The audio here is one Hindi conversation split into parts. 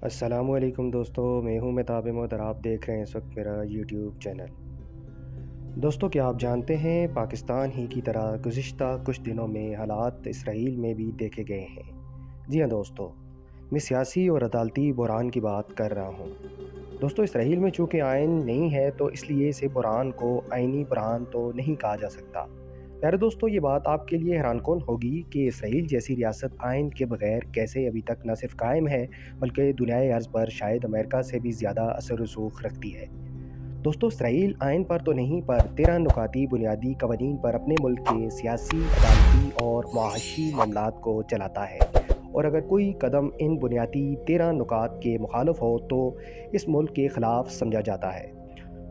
अस्सलामुअलैकुम दोस्तों, मैं हूं मेहताब अहमद और आप देख रहे हैं इस वक्त मेरा यूट्यूब चैनल। दोस्तों, क्या आप जानते हैं पाकिस्तान ही की तरह गुज़िश्ता कुछ दिनों में हालात इसराइल में भी देखे गए हैं। जी हाँ दोस्तों, मैं सियासी और अदालती बुहरान की बात कर रहा हूँ। दोस्तों, इसराइल में चूँकि आइन नहीं है तो इसलिए इसे बुहरान को आइनी बुहरान तो नहीं कहा जा सकता। प्यारे दोस्तों, ये बात आपके लिए हैरानकुन होगी कि इसराइल जैसी रियासत आइन के बगैर कैसे अभी तक न सिर्फ कायम है बल्कि दुनियाए अर्ज़ पर शायद अमेरिका से भी ज़्यादा असर रसूख रखती है। दोस्तों, इसराइल आइन पर तो नहीं पर 13 नुकाती बुनियादी कवानीन पर अपने मुल्क के सियासी, अदालती और मुआशी मामलात को चलाता है, और अगर कोई कदम इन बुनियादी 13 नुकात के मुखालिफ हो तो इस मुल्क के ख़िलाफ़ समझा जाता है।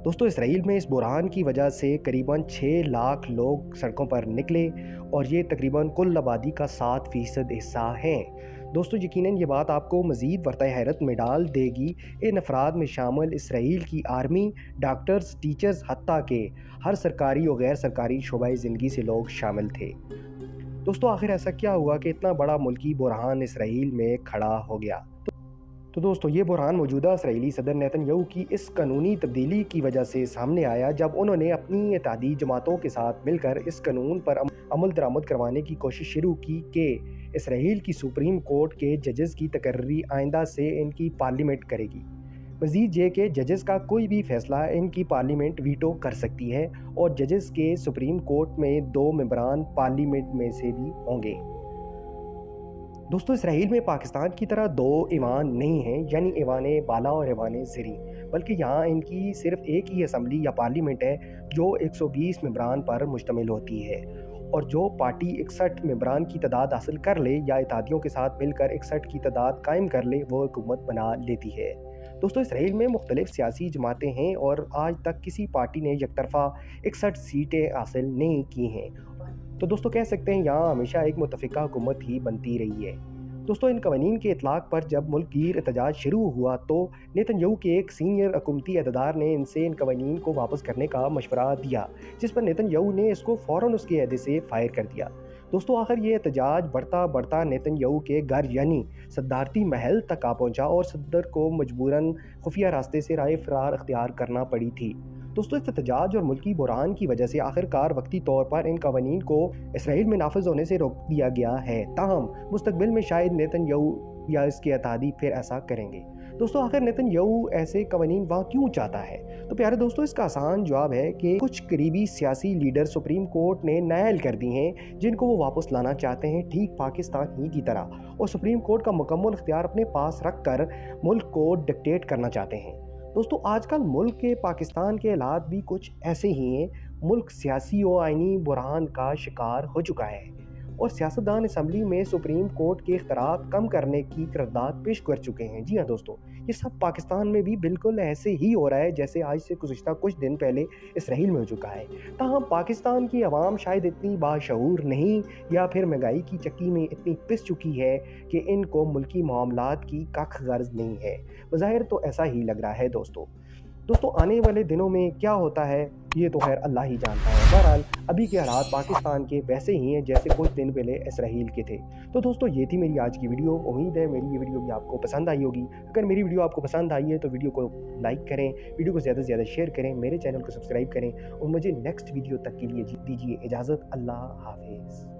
दोस्तों, इसराइल में इस बुरहान की वजह से करीबन 6 लाख लोग सड़कों पर निकले और ये तकरीबन कुल आबादी का 7% हिस्सा हैं। दोस्तों, यकीनन ये बात आपको मज़ीद बरता हैरत में डाल देगी। इन अफराद में शामिल इसराइल की आर्मी, डॉक्टर्स, टीचर्स, हत्ता के हर सरकारी और गैर सरकारी शोबाए ज़िंदगी से लोग शामिल थे। दोस्तों, आखिर ऐसा क्या हुआ कि इतना बड़ा मुल्की बुरहान इसराइल में खड़ा हो गया? तो दोस्तों, ये बुरहान मौजूदा इसराइली सदर नेतन्याहू की इस कानूनी तब्दीली की वजह से सामने आया जब उन्होंने अपनी इत्तेहादी जमातों के साथ मिलकर इस कानून पर अमल दरामद करवाने की कोशिश शुरू की कि इसराइल की सुप्रीम कोर्ट के जजेस की तकर्री आइंदा से इनकी पार्लियामेंट करेगी। मज़ीद ये कि जजेस का कोई भी फ़ैसला इनकी पार्लियामेंट वीटो कर सकती है और जजेस के सुप्रीम कोर्ट में 2 मेंबरान पार्लियामेंट में से भी होंगे। दोस्तों, इसराइल में पाकिस्तान की तरह 2 ईवान नहीं हैं, यानी ईवान बाला और ईवान ज़री, बल्कि यहाँ इनकी सिर्फ एक ही असम्बली या पार्लियामेंट है जो 120 मेंबरान पर मुश्तमिल होती है, और जो पार्टी 61 मेंबरान की तादाद हासिल कर ले या इत्तेहादियों के साथ मिलकर 61 की तादाद कायम कर ले वो हुकूमत बना लेती है। दोस्तों, इसराइल में मुख्तलिफ सियासी जमातें हैं और आज तक किसी पार्टी ने यकतरफा 61 सीटें हासिल नहीं की हैं। तो दोस्तों, कह सकते हैं यहाँ हमेशा एक मुतफ़िका हुकूमत ही बनती रही है। दोस्तों, इन कवानीन के इतलाक़ पर जब मुल्क गिर एहतजाज शुरू हुआ तो नेतन्याहू के एक सीनियर हुकूमती अहदेदार ने इनसे इन कवानीन को वापस करने का मशवरा दिया, जिस पर नेतन्याहू ने इसको फ़ौरन उसके अहदे से फ़ायर कर दिया। दोस्तों, आखिर ये एहतजाज बढ़ता बढ़ता नेतन्याहू के घर यानी सदारती महल तक आ पहुँचा और सदर को मजबूरन खुफिया रास्ते से राह फ़रार अख्तियार करना पड़ी थी। दोस्तों, इस एहतजाज और मुल्की बुरहान की वजह से आखिरकार वक्ती तौर पर इन कवानीन को इसराइल में नाफिज होने से रोक दिया गया है। ताहम मुस्तकबिल में शायद नेतन्याहू या इसके इत्तेहादी फिर ऐसा करेंगे। दोस्तों, आखिर नेतन्याहू ऐसे कवानीन वहाँ क्यों चाहता है? तो प्यारे दोस्तों, इसका आसान जवाब है कि कुछ करीबी सियासी लीडर सुप्रीम कोर्ट ने नाअहल कर दी हैं जिनको वो वापस लाना चाहते हैं, ठीक पाकिस्तान ही की तरह, और सुप्रीम कोर्ट का मुकम्मल इख्तियार अपने पास रख कर मुल्क को डिक्टेट करना चाहते हैं। दोस्तों, आजकल मुल्क के पाकिस्तान के हालात भी कुछ ऐसे ही हैं। मुल्क सियासी और आइनी बुरहान का शिकार हो चुका है और सियासतदान असम्बली में सुप्रीम कोर्ट के इख्तियारात कम करने की करारदाद पेश कर चुके हैं। जी हाँ दोस्तों, ये सब पाकिस्तान में भी बिल्कुल ऐसे ही हो रहा है जैसे आज से गुज़िश्ता कुछ दिन पहले इसराइल में हो चुका है। ताहम पाकिस्तान की आवाम शायद इतनी बाशऊर नहीं या फिर महंगाई की चक्की में इतनी पिस चुकी है कि इनको मुल्की मामलात की कख गर्ज नहीं है। बज़ाहिर तो ऐसा ही लग रहा है। दोस्तों, आने वाले दिनों में क्या होता है ये तो खैर अल्लाह ही जानता है। बहरहाल, अभी के हालात पाकिस्तान के वैसे ही हैं जैसे कुछ दिन पहले इसराइल के थे। तो दोस्तों, ये थी मेरी आज की वीडियो। उम्मीद है मेरी ये वीडियो भी आपको पसंद आई होगी। अगर मेरी वीडियो आपको पसंद आई है तो वीडियो को लाइक करें, वीडियो को ज़्यादा से ज़्यादा शेयर करें, मेरे चैनल को सब्सक्राइब करें और मुझे नेक्स्ट वीडियो तक के लिए दीजिए इजाज़त। अल्लाह हाफिज़।